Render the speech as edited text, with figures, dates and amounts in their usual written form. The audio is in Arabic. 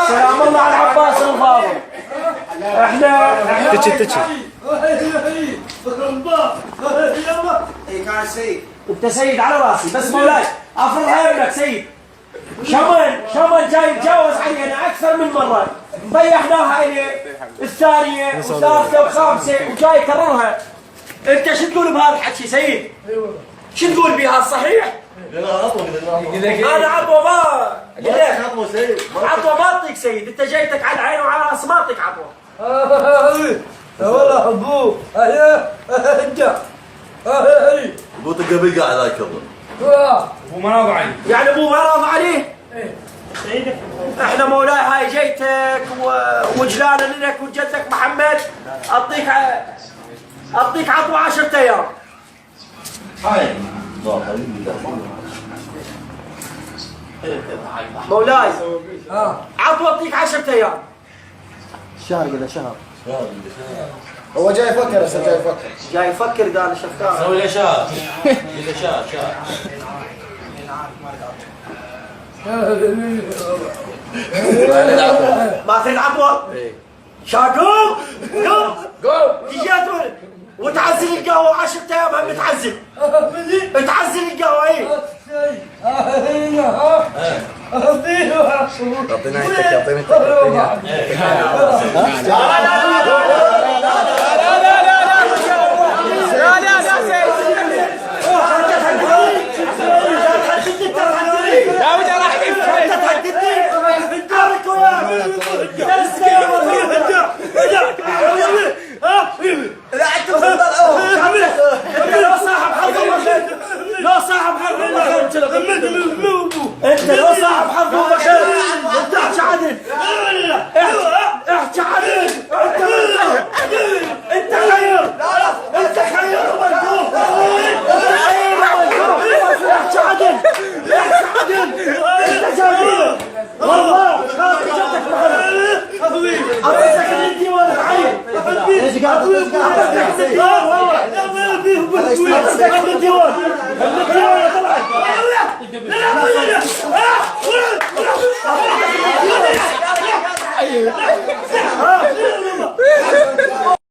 سلام الله على عباس الفاضل. احنا تجي كان سيد. انت سيد على راسي بس مولاي افرضها ابنك سيد. شمن جاي يتجاوز علينا اكثر من مره، مبيحناها اليه الثانيه والثالثه والخامسه وجاي يكررها. انت شو تقول بهذا الحكي سيد؟ شو تقول بها الصحيح؟ انا عطوه ما عطوه ما اعطيك سيد، انت جايتك على العين وعلى راس ما اعطيك عطوه. والله ابوه ابو قبل قاعد هاي كبر. ابوه ما راضي عليه. يعني ابوه ما راضي عليه؟ احنا مولاي هاي جيتك وجلانا لك وجدك محمد اعطيك عطوه 10 ايام. هاي مولاي عطوه اعطيك 10 ايام. شهر كذا شهر. هو جاي يفكر هسه جاي يفكر. جاي يفكر قال شفتها. سوي له شهر. شهر. ما تريد عطوه؟ شاكوب قوم تجي تقول وتعزل القهوه 10 ايام هم تعزل القهوه. اي اعطينا اعطينا لو صاحب حظ انت لو صاحب حظ بخير انت احكي عدل احكي عدل انت خير انت خير ومركوب احكي عدل انت جميل والله هذا جدك محمد اعطيتك الديوان العين اعطيتك الديوان